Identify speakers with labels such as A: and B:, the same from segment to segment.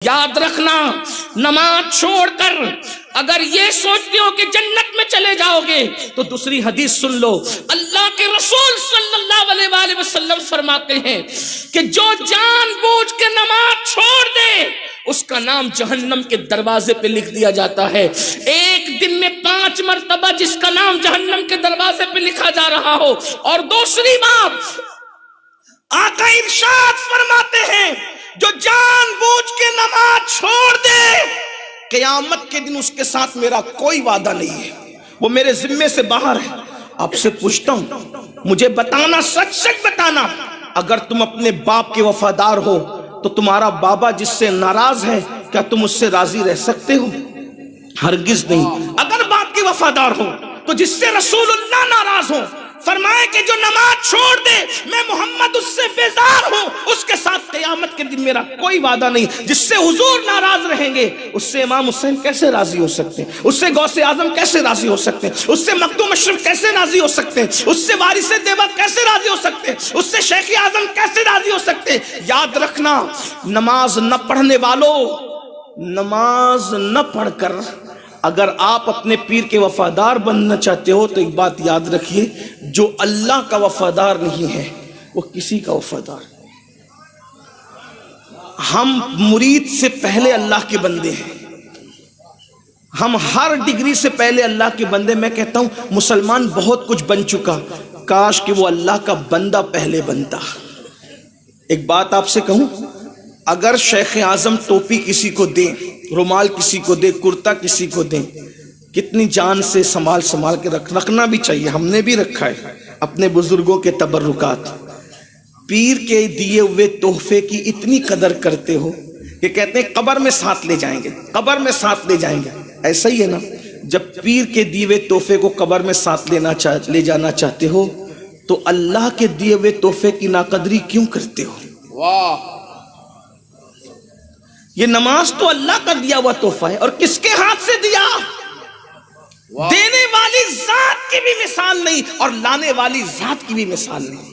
A: یاد رکھنا نماز چھوڑ کر اگر یہ سوچتے ہو کہ جنت میں چلے جاؤ گے تو دوسری حدیث سن لو. اللہ کے رسول صلی اللہ علیہ وآلہ وسلم فرماتے ہیں کہ جو جان بوجھ کے نماز چھوڑ دے اس کا نام جہنم کے دروازے پہ لکھ دیا جاتا ہے. ایک دن میں 5 مرتبہ جس کا نام جہنم کے دروازے پہ لکھا جا رہا ہو. اور دوسری بات آقا ارشاد فرماتے ہیں جو جان بوجھ کے نماز چھوڑ دے قیامت کے دن اس کے ساتھ میرا کوئی وعدہ نہیں ہے, وہ میرے ذمے سے باہر ہے. آپ سے پوچھتا ہوں, مجھے بتانا, سچ سچ بتانا, اگر تم اپنے باپ کے وفادار ہو تو تمہارا بابا جس سے ناراض ہے کیا تم اس سے راضی رہ سکتے ہو؟ ہرگز نہیں. اگر باپ کے وفادار ہو تو جس سے رسول اللہ ناراض ہو, فرمائے کہ جو نماز چھوڑ دے میں محمد اس سے بیزار ہوں, اس کے ساتھ قیامت کے دن میرا کوئی وعدہ نہیں. جس سے حضور ناراض رہیں گے اس سے امام حسین کیسے راضی ہو سکتے ہیں, اس سے غوث اعظم کیسے راضی ہو سکتے ہیں, اس سے مخدوم اشرف کیسے راضی ہو سکتے ہیں, اس سے وارث دیوبند کیسے راضی ہو سکتے ہیں, اس سے شیخ اعظم کیسے راضی ہو سکتے ہیں. یاد رکھنا نماز نہ پڑھنے والوں, نماز نہ پڑھ کر اگر آپ اپنے پیر کے وفادار بننا چاہتے ہو تو ایک بات یاد رکھیے, جو اللہ کا وفادار نہیں ہے وہ کسی کا وفادار نہیں. ہم مرید سے پہلے اللہ کے بندے ہیں, ہم ہر ڈگری سے پہلے اللہ کے بندے. میں کہتا ہوں مسلمان بہت کچھ بن چکا, کاش کہ وہ اللہ کا بندہ پہلے بنتا. ایک بات آپ سے کہوں, اگر شیخ اعظم ٹوپی کسی کو دیں, رومال کسی کو دے, کرتا کسی کو دیں, کتنی جان سے سنبھال کے رکھنا بھی چاہیے. ہم نے بھی رکھا ہے اپنے بزرگوں کے تبرکات. پیر کے دیے ہوئے تحفے کی اتنی قدر کرتے ہو کہ کہتے ہیں قبر میں ساتھ لے جائیں گے, قبر میں ساتھ لے جائیں گے. ایسا ہی ہے نا, جب پیر کے دیے ہوئے تحفے کو قبر میں ساتھ لے جانا چاہتے ہو تو اللہ کے دیے ہوئے تحفے کی ناقدری کیوں کرتے ہو؟ واہ, یہ نماز تو اللہ کا دیا ہوا تحفہ ہے, اور کس کے ہاتھ سے دیا؟ دینے والی ذات کی بھی مثال نہیں اور لانے والی ذات کی بھی مثال نہیں.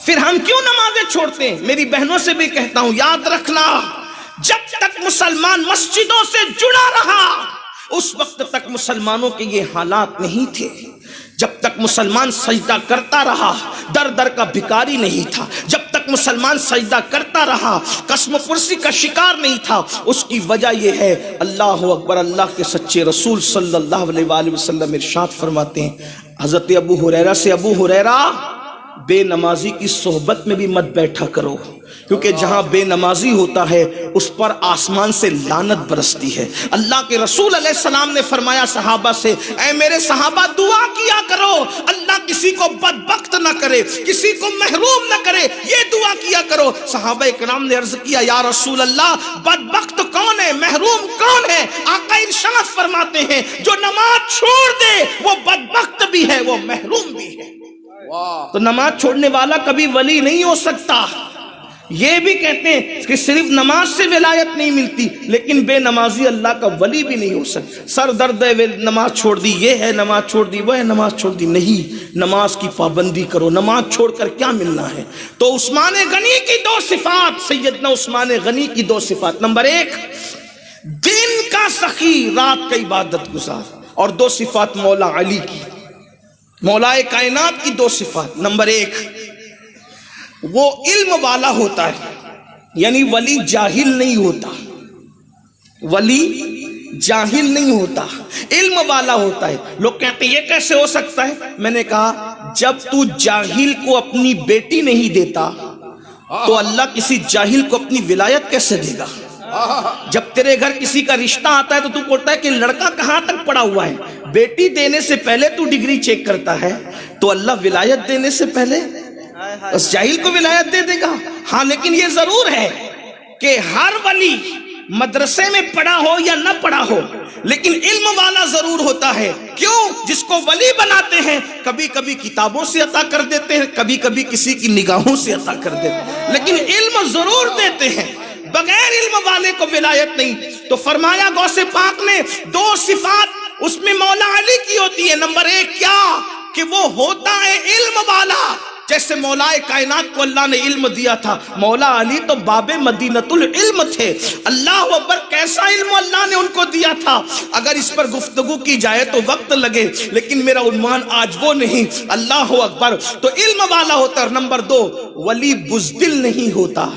A: پھر ہم کیوں نمازیں چھوڑتے ہیں؟ میری بہنوں سے بھی کہتا ہوں, یاد رکھنا جب تک مسلمان مسجدوں سے جڑا رہا اس وقت تک مسلمانوں کے یہ حالات نہیں تھے. جب تک مسلمان سجدہ کرتا رہا در در کا بھکاری نہیں تھا. جب تک مسلمان سجدہ کرتا رہا قسم پرسی کا شکار نہیں تھا. اس کی وجہ یہ ہے, اللہ اکبر, اللہ کے سچے رسول صلی اللہ علیہ وآلہ وسلم ارشاد فرماتے ہیں حضرت ابو ہریرہ سے, ابو ہریرہ بے نمازی کی صحبت میں بھی مت بیٹھا کرو, کیونکہ جہاں بے نمازی ہوتا ہے اس پر آسمان سے لعنت برستی ہے. اللہ کے رسول علیہ السلام نے فرمایا صحابہ سے, اے میرے صحابہ دعا کیا کرو اللہ کسی کو بدبخت نہ کرے, کسی کو محروم نہ کرے, یہ دعا کیا کرو. صحابہ اکرام نے عرض کیا یا رسول اللہ بدبخت کون ہے, محروم کون ہے؟ آقا ارشاد فرماتے ہیں جو نماز چھوڑ دے وہ بدبخت بھی ہے, وہ محروم بھی ہے. تو نماز چھوڑنے والا کبھی ولی نہیں ہو سکتا. یہ بھی کہتے ہیں کہ صرف نماز سے ولایت نہیں ملتی, لیکن بے نمازی اللہ کا ولی بھی نہیں ہو سکتا. سر درد ہے نماز چھوڑ دی, یہ ہے نماز چھوڑ دی, وہ ہے نماز چھوڑ دی. نہیں, نماز کی پابندی کرو. نماز چھوڑ کر کیا ملنا ہے؟ تو عثمان غنی کی 2 صفات, سیدنا عثمان غنی کی 2 صفات. نمبر 1 دن کا سخی, رات کا عبادت گزار. اور 2 صفات مولا علی کی, مولا کائنات کی 2 صفات. نمبر 1 وہ علم والا ہوتا ہے, یعنی ولی جاہل نہیں ہوتا, ولی جاہل نہیں ہوتا, علم والا ہوتا ہے. لوگ کہتے ہیں یہ کیسے ہو سکتا ہے؟ میں نے کہا جب تو جاہل کو اپنی بیٹی نہیں دیتا تو اللہ کسی جاہل کو اپنی ولایت کیسے دے گا؟ جب تیرے گھر کسی کا رشتہ آتا ہے تو بولتا ہے کہ لڑکا کہاں تک پڑا ہوا ہے. بیٹی دینے سے پہلے تو ڈگری چیک کرتا ہے, تو اللہ ولایت دینے سے پہلے اس جاہل کو ولایت دے دے گا. ہاں لیکن یہ ضرور ہے کہ ہر ولی مدرسے میں پڑھا ہو یا نہ پڑھا ہو لیکن علم والا ضرور ہوتا ہے. کیوں؟ جس کو ولی بناتے ہیں کبھی کبھی کتابوں سے عطا کر دیتے ہیں, کبھی کبھی کسی کی نگاہوں سے عطا کر دیتے ہیں, لیکن علم ضرور دیتے ہیں. بغیر علم والے کو ولایت نہیں. تو فرمایا غوث پاک نے 2 صفات اس میں مولا علی کی ہوتی ہے. نمبر 1 کیا کہ وہ ہوتا ہے علم والا, جیسے مولائے کائنات کو اللہ نے علم دیا تھا، مولا علی تو باب مدینۃ العلم تھے۔ اللہ اکبر، کیسا علم اللہ نے ان کو دیا تھا، اگر اس پر گفتگو کی جائے تو وقت لگے، لیکن میرا عنوان آج وہ نہیں۔ اللہ اکبر، تو علم والا ہوتا ہے۔ نمبر 2، ولی بزدل نہیں ہوتا۔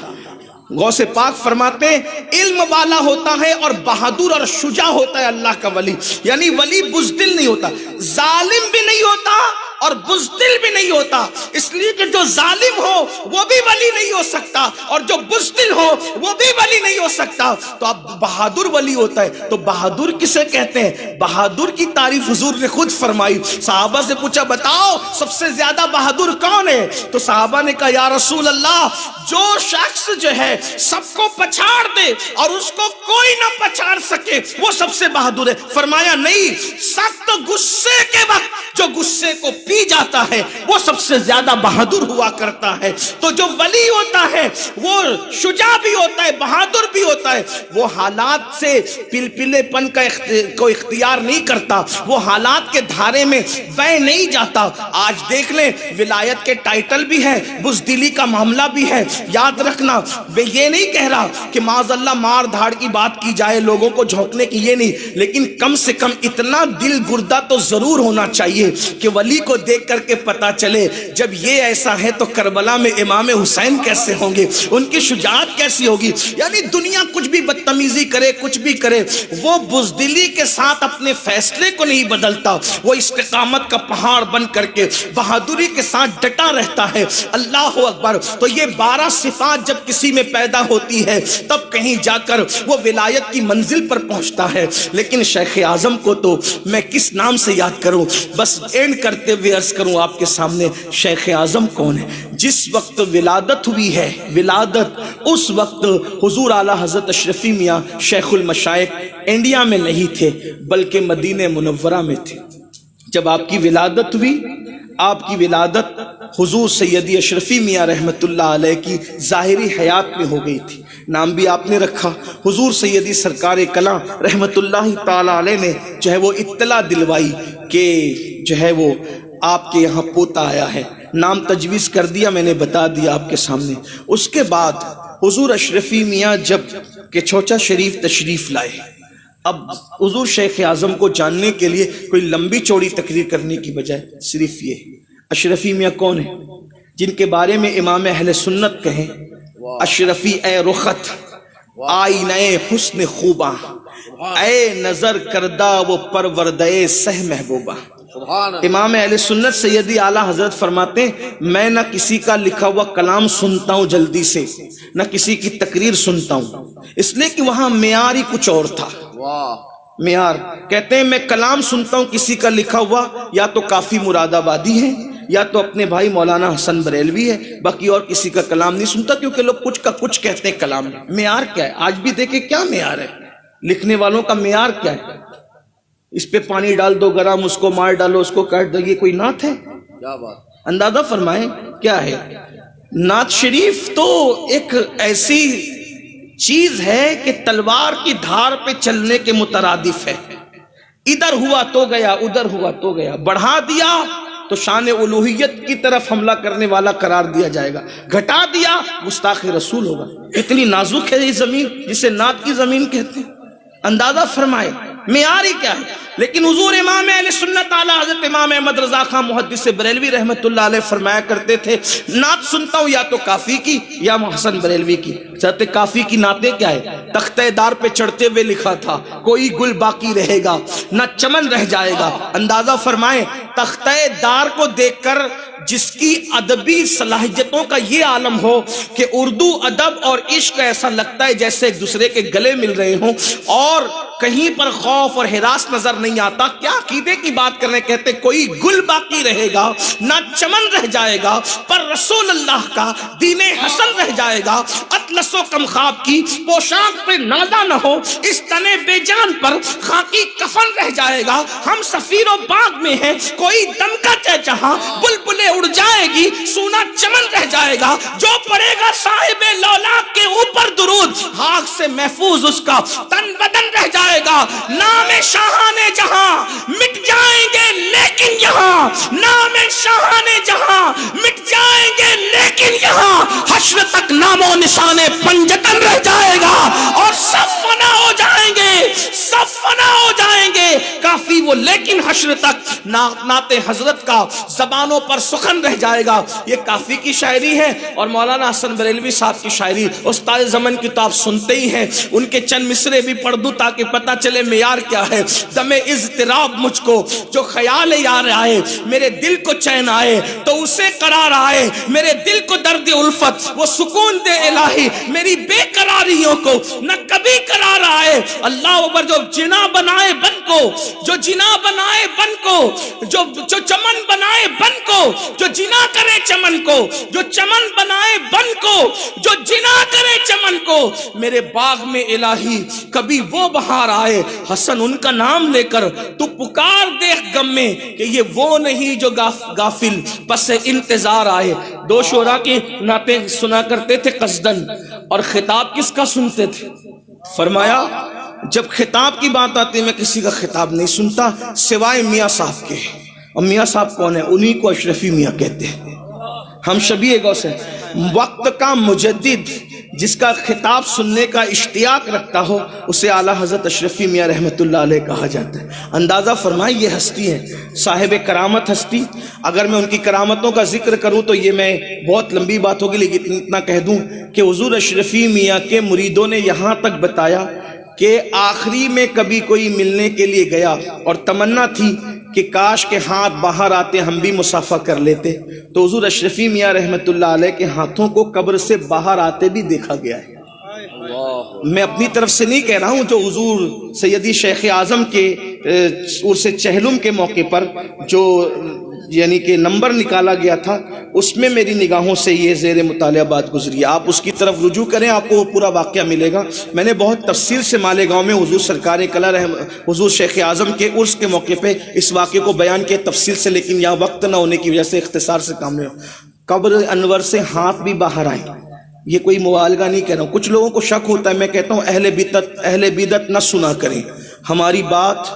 A: غوث پاک فرماتے ہیں علم والا ہوتا ہے اور بہادر اور شجاع ہوتا ہے اللہ کا ولی، یعنی ولی بزدل نہیں ہوتا، ظالم بھی نہیں ہوتا اور بزدل بھی نہیں ہوتا، اس لیے کہ جو ظالم ہو وہ بھی ولی نہیں ہو سکتا اور جو بزدل ہو وہ بھی ولی نہیں ہو سکتا۔ تو اب بہادر ولی ہوتا ہے۔ تو بہادر کسے کہتے ہیں؟ بہادر کی تعریف حضور نے خود فرمائی۔ صحابہ سے پوچھا بتاؤ سب سے زیادہ بہادر کون ہے؟ تو صحابہ نے کہا یا رسول اللہ، جو شخص جو ہے سب کو پچھاڑ دے اور اس کو کوئی نہ پچھاڑ سکے وہ سب سے بہادر ہے۔ فرمایا نہیں، سخت غصے کے وقت جو غصے کو پی جاتا ہے وہ سب سے زیادہ بہادر ہوا کرتا ہے۔ تو جو ولی ہوتا ہے وہ شجاع بھی ہوتا ہے، بہادر بھی ہوتا ہے، وہ حالات سے پلپلے پن کا کو اختیار نہیں کرتا، وہ حالات کے دھارے میں بہہ نہیں جاتا۔ آج دیکھ لیں ولایت کے ٹائٹل بھی ہے، بزدلی کا معاملہ بھی ہے۔ یاد رکھنا، میں یہ نہیں کہہ رہا کہ معاذ اللہ مار دھاڑ کی بات کی جائے، لوگوں کو جھونکنے کی، یہ نہیں، لیکن کم سے کم اتنا دل گردہ تو ضرور ہونا چاہیے کہ ولی کو دیکھ کر کے پتا چلے جب یہ ایسا ہے تو کربلا میں امام حسین کیسے ہوں گے، ان کی شجاعت کیسی ہوگی۔ یعنی دنیا کچھ بھی بدتمیزی کرے، کچھ بھی کرے، وہ بزدلی کے ساتھ اپنے فیصلے کو نہیں بدلتا، وہ استقامت کا پہاڑ بن کر کے بہادری کے ساتھ ڈٹا رہتا ہے۔ اللہ اکبر۔ تو یہ 12 صفات جب کسی میں پیدا ہوتی ہے تب کہیں جا کر وہ ولایت کی منزل پر پہنچتا ہے۔ لیکن شیخ اعظم کو تو میں کس نام سے یاد کروں؟ بس اینڈ کرتے ہوئے عرض کروں آپ کے سامنے، شیخ اعظم کون ہے؟ جس وقت ولادت ہوئی ہے، ولادت اس وقت حضور اعلیٰ حضرت اشرفی میاں شیخ المشائخ انڈیا میں نہیں تھے بلکہ مدینہ منورہ میں تھے۔ جب آپ کی ولادت ہوئی، آپ کی ولادت حضور سیدی اشرفی میاں رحمت اللہ علیہ کی ظاہری حیات میں ہو گئی تھی۔ نام بھی آپ نے رکھا، حضور سیدی سرکار کلاں رحمت اللہ تعالی علیہ نے جو ہے وہ اطلاع دلوائی کہ جو ہے وہ آپ کے یہاں پوتا آیا ہے، نام تجویز کر دیا، میں نے بتا دیا آپ کے سامنے۔ اس کے بعد حضور اشرفی میاں جب کہ چھوچا شریف تشریف لائے، اب حضور شیخ اعظم کو جاننے کے لیے کوئی لمبی چوڑی تقریر کرنے کی بجائے صرف یہ اشرفی میاں کون ہیں جن کے بارے میں امام اہل سنت کہیں اشرفی اے رخت آئینہ حسن خوباں، اے نظر کردہ وہ پروردے سہ محبوبہ۔ امام اہل سنت سیدی اعلیٰ حضرت فرماتے ہیں میں نہ کسی کا لکھا ہوا کلام سنتا ہوں جلدی سے، نہ کسی کی تقریر سنتا ہوں، اس لیے کہ وہاں معیار ہی کچھ اور تھا۔ معیار کہتے ہیں میں کلام سنتا ہوں کسی کا لکھا ہوا، یا تو کافی مراد آبادی ہے یا تو اپنے بھائی مولانا حسن بریلوی ہے، باقی اور کسی کا کلام نہیں سنتا، کیونکہ لوگ کچھ کا کچھ کہتے ہیں کلام میں۔ معیار کیا ہے؟ آج بھی دیکھیں کیا معیار ہے، لکھنے والوں کا معیار کیا ہے؟ اس پہ پانی ڈال دو گرم، اس کو مار ڈالو، اس کو کاٹ دو، یہ کوئی نعت ہے؟ کیا بات، اندازہ فرمائیں کیا ہے؟ نعت شریف تو ایک ایسی چیز ہے کہ تلوار کی دھار پہ چلنے کے مترادف ہے، ادھر ہوا تو گیا، ادھر ہوا تو گیا، بڑھا دیا تو شان الوہیت کی طرف حملہ کرنے والا قرار دیا جائے گا، گھٹا دیا گستاخ رسول ہوگا۔ اتنی نازک ہے یہ زمین جسے نعت کی زمین کہتے ہیں، اندازہ فرمائے معیار ہی کیا ہے۔ لیکن حضور امام اہل سنت اعلیٰ حضرت امام احمد رضا خان محدث بریلوی رحمت اللہ علیہ فرمایا کرتے تھے نعت سنتا ہوں یا تو کافی کی یا محسن بریلوی کی۔ حضرت کافی کی نعتیں کیا ہے؟ تختہ دار پہ چڑھتے ہوئے لکھا تھا کوئی گل باقی رہے گا نہ چمن رہ جائے گا۔ اندازہ فرمائیں تختہ دار کو دیکھ کر جس کی ادبی صلاحیتوں کا یہ عالم ہو کہ اردو ادب اور عشق ایسا لگتا ہے جیسے ایک دوسرے کے گلے مل رہے ہوں اور کہیں پر خوف اور ہراس نظر نہیں آتا، کیا عقیدے کی بات کرنے، کہتے کوئی گل باقی رہے گا نہ چمن رہ جائے گا، پر رسول اللہ کا دین حسن رہ جائے گا، اطلس و کم خواب کی پوشاک پہ نازا نہ ہو، اس تنے بے جان پر خاکی کفن رہ جائے گا، ہم سفیر و باغ میں ہیں کوئی دم کا چہچہا بلبلیں اڑ جائے گی سونا چمن رہ جائے گا، جو پڑے گا صاحب لولاک کے اوپر درود آگ سے محفوظ اس کا تن بدن رہ جائے گا، نام شاہان جہاں مٹ جائیں گے لیکن یہاں، نام شاہان جہاں مٹ جائیں جائیں گے لیکن یہاں حشر تک نام و نشان پنجتن رہ جائے گا اور سب فنا ہو جائیں گے، سب فنا ہو جائیں گے، کافی وہ لیکن حشر تک نعت حضرت کا زبانوں پر سخن رہ جائے گا۔ یہ کافی کی شاعری ہے اور مولانا حسن بریلوی صاحب کی شاعری استاد زمن کی تو آپ سنتے ہی ہیں، ان کے چند مصرے بھی پڑھ دوں تاکہ پتہ چلے معیار کیا ہے۔ دم اضطراب مجھ کو جو خیال یار آئے، میرے دل کو چین آئے تو اسے قرار آئے، میرے دل کو درد الفت وہ سکون دے الہی، میری بے قراریوں کو نہ کبھی قرار آئے۔ اللہ اکبر، جو جنا بنائے بن کو، جو جنا بنائے بن کو، جو چمن بنائے بن کو، جو جنا کرے چمن کو، جو چمن بنائے بن کو، جو جنا کرے چمن کو، میرے باغ میں الہی کبھی وہ بہار آئے۔ حسن ان کا نام لے کر تو پکار دیکھ غم میں کہ یہ وہ نہیں جو غافل بس انتظار آئے۔ دو شعراء کی نعتیں سنا کرتے تھے قصدن، اور خطاب کس کا سنتے تھے؟ فرمایا جب خطاب کی بات آتی میں کسی کا خطاب نہیں سنتا سوائے میاں صاحب کے، اور میاں صاحب کون ہیں؟ انہی کو اشرفی میاں کہتے ہیں۔ ہم شبیہ غوث ہیں، وقت کا مجدد جس کا خطاب سننے کا اشتیاق رکھتا ہو اسے اعلیٰ حضرت اشرفی میاں رحمۃ اللہ علیہ کہا جاتا ہے۔ اندازہ فرمائیں یہ ہستی ہے، صاحب کرامت ہستی۔ اگر میں ان کی کرامتوں کا ذکر کروں تو یہ میں بہت لمبی بات ہوگی، لیکن اتنا کہہ دوں کہ حضور اشرفی میاں کے مریدوں نے یہاں تک بتایا کہ آخری میں کبھی کوئی ملنے کے لیے گیا اور تمنا تھی کہ کاش کے ہاتھ باہر آتے ہم بھی مصافحہ کر لیتے، تو حضور اشرفی میاں رحمۃ اللہ علیہ کے ہاتھوں کو قبر سے باہر آتے بھی دیکھا گیا ہے۔ میں اپنی طرف سے نہیں کہہ رہا ہوں، جو حضور سیدی شیخ اعظم کے عرس چہلم کے موقع پر جو یعنی کہ نمبر نکالا گیا تھا اس میں میری نگاہوں سے یہ زیر مطالعہ بات گزری ہے، آپ اس کی طرف رجوع کریں، آپ کو وہ پورا واقعہ ملے گا۔ میں نے بہت تفصیل سے مالیگاؤں میں حضور سرکار کلا حضور شیخ اعظم کے عرس کے موقع پہ اس واقعے کو بیان کیا تفصیل سے، لیکن یہاں وقت نہ ہونے کی وجہ سے اختصار سے کام نہیں ہو۔ قبر انور سے ہاتھ بھی باہر آئے، یہ کوئی مبالغہ نہیں کہہ رہا ہوں۔ کچھ لوگوں کو شک ہوتا ہے، میں کہتا ہوں اہل بدعت نہ سنا کریں ہماری بات،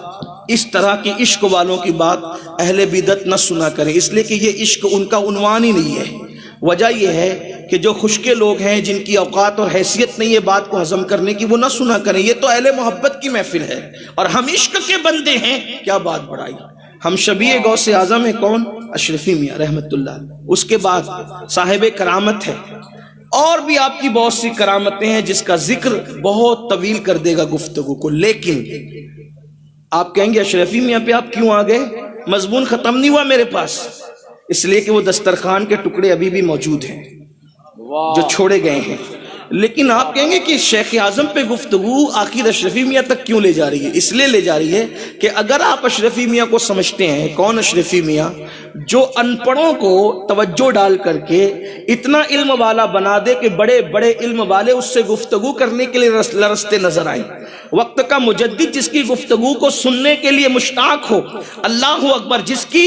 A: اس طرح کی عشق والوں کی بات اہل بدعت نہ سنا کریں، اس لیے کہ یہ عشق ان کا عنوان ہی نہیں ہے۔ وجہ یہ ہے کہ جو خشکے لوگ ہیں جن کی اوقات اور حیثیت نہیں ہے بات کو ہضم کرنے کی، وہ نہ سنا کریں۔ یہ تو اہل محبت کی محفل ہے اور ہم عشق کے بندے ہیں، کیا بات بڑھائی۔ ہم شبیہ غوث اعظم ہیں، کون؟ اشرفی میاں رحمت اللہ علیہ۔ اس کے بعد صاحب کرامت ہے، اور بھی آپ کی بہت سی کرامتیں ہیں جس کا ذکر بہت طویل کر دے گا گفتگو کو، لیکن آپ کہیں گے اشرفی میاں پہ آپ کیوں آ گئے؟ مضمون ختم نہیں ہوا میرے پاس، اس لیے کہ وہ دسترخوان کے ٹکڑے ابھی بھی موجود ہیں جو چھوڑے گئے ہیں۔ لیکن آپ کہیں گے کہ شیخ اعظم پہ گفتگو آخر اشرفی میاں تک کیوں لے جا رہی ہے؟ اس لیے لے جا رہی ہے کہ اگر آپ اشرفی میاں کو سمجھتے ہیں، کون اشرفی میاں؟ جو ان پڑھوں کو توجہ ڈال کر کے اتنا علم والا بنا دے کہ بڑے بڑے علم والے اس سے گفتگو کرنے کے لیے لرزتے نظر آئیں، وقت کا مجدد جس کی گفتگو کو سننے کے لیے مشتاق ہو، اللہ اکبر، جس کی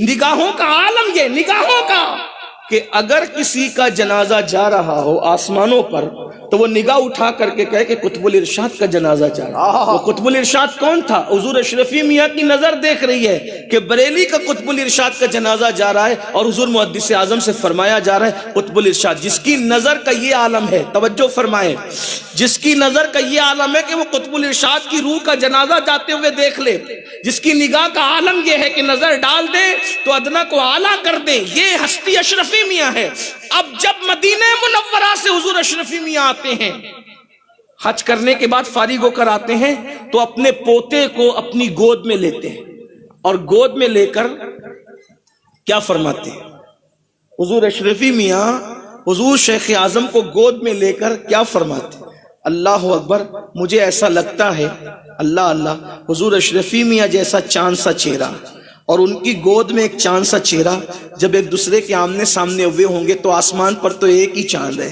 A: نگاہوں کا عالم یہ نگاہوں کا کہ اگر کسی کا جنازہ جا رہا ہو آسمانوں پر تو وہ نگاہ اٹھا کر کے کہے کہ قطب الارشاد کا جنازہ جا رہا ہے۔ وہ قطب الارشاد کون تھا؟ حضور اشرفی میاں کی نظر دیکھ رہی ہے کہ بریلی کا قطب الارشاد کا جنازہ جا رہا ہے، اور حضور محدث اعظم سے فرمایا جا رہا ہے قطب الارشاد، جس کی نظر کا یہ عالم ہے، توجہ فرمائیں، جس کی نظر کا یہ عالم ہے کہ وہ قطب الارشاد کی روح کا جنازہ جاتے ہوئے دیکھ لے، جس کی نگاہ کا عالم یہ ہے کہ نظر ڈال دے تو ادنا کو اعلیٰ کر دے، یہ ہستی اشرفی میاں ہے۔ اب جب مدینہ منورہ سے حضور اشرفی میاں آتے ہیں، حج کرنے کے بعد فارغ ہو کر آتے ہیں تو اپنے پوتے کو اپنی گود میں لیتے ہیں، اور گود میں لے کر کیا فرماتے ہیں؟ حضور اشرفی میاں حضور شیخ اعظم کو گود میں لے کر کیا فرماتے ہیں؟ اللہ اکبر، مجھے ایسا لگتا ہے اللہ اللہ، حضور اشرفی میاں جیسا چاند سا چہرہ اور ان کی گود میں ایک چاند سا چہرہ جب ایک دوسرے کے آمنے سامنے ہوئے ہوں گے تو آسمان پر تو ایک ہی چاند ہے،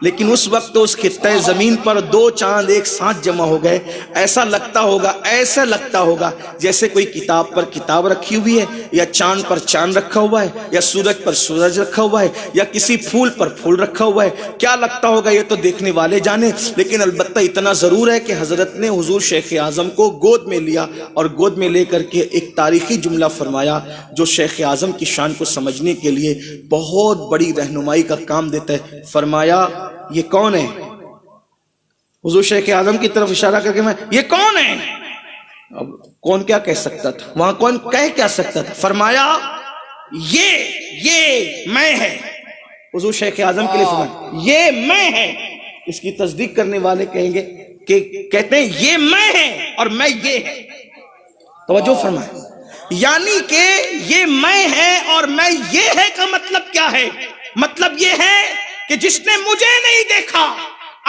A: لیکن اس وقت اس خطۂ زمین پر 2 چاند ایک ساتھ جمع ہو گئے. ایسا لگتا ہوگا جیسے کوئی کتاب پر کتاب رکھی ہوئی ہے، یا چاند پر چاند رکھا ہوا ہے، یا سورج پر سورج رکھا ہوا ہے، یا کسی پھول پر پھول رکھا ہوا ہے. کیا لگتا ہوگا یہ تو دیکھنے والے جانے. لیکن البتہ اتنا ضرور ہے کہ حضرت نے حضور شیخ اعظم کو گود میں لیا اور گود میں لے کر کے ایک تاریخی جملہ فرمایا جو شیخ اعظم کی شان کو سمجھنے کے لیے بہت بڑی رہنمائی کا کام دیتا ہے. فرمایا یہ کون ہے؟ حضور شیخ اعظم کی طرف اشارہ کر کے میں یہ کون ہے؟ اب کون کیا کہہ سکتا تھا وہاں، کون کہہ کیا سکتا تھا؟ فرمایا یہ میں ہے. حضور شیخ اعظم کے لیے فرمایا یہ میں ہے. اس کی تصدیق کرنے والے کہیں گے کہ کہتے ہیں یہ میں ہے اور میں یہ ہے. توجہ فرمائیں، یعنی کہ یہ میں ہے اور میں یہ ہے کا مطلب کیا ہے؟ مطلب یہ ہے کہ جس نے مجھے نہیں دیکھا،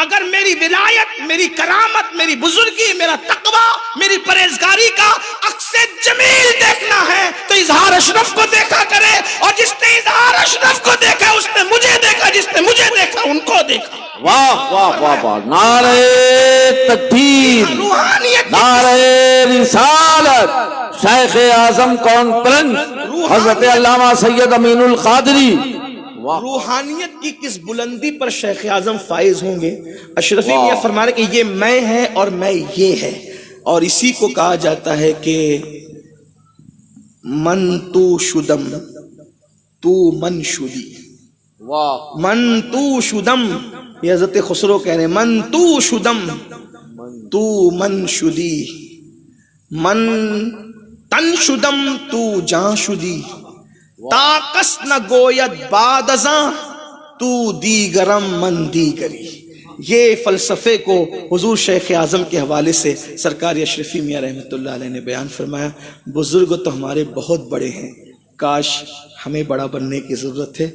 A: اگر میری ولایت، میری کرامت، میری بزرگی، میرا تقوی، میری پرہیزگاری کا عکس جمیل دیکھنا ہے تو اظہار اشرف کو دیکھا کرے. اور جس نے اظہار اشرف کو دیکھا اس نے مجھے دیکھا، جس نے مجھے دیکھا ان کو دیکھا.
B: واہ واہ واہ واہ، نعرہ تکبیر، نعرہ رسالت. شیخ اعظم کانفرنس حضرت علامہ سید امین القادری.
A: روحانیت کی کس بلندی پر شیخ اعظم فائز ہوں گے. اشرفی میاں فرما رہے کہ یہ میں ہے اور میں یہ ہے. اور اسی کو کہا جاتا ہے کہ من تو شدم تو من شدی. من تو شدم، یہ حضرت خسرو کہہ رہے ہیں، من تو شدم تو من شدی، من تن شدم تو جان شدی، تاکس نہ گوید بعد ازاں تو دیگرم من دیگری. یہ فلسفے کو حضور شیخ اعظم کے حوالے سے سرکار اشرفی میاں رحمۃ اللہ علیہ نے بیان فرمایا. بزرگ تو ہمارے بہت بڑے ہیں، کاش ہمیں بڑا بننے کی ضرورت ہے.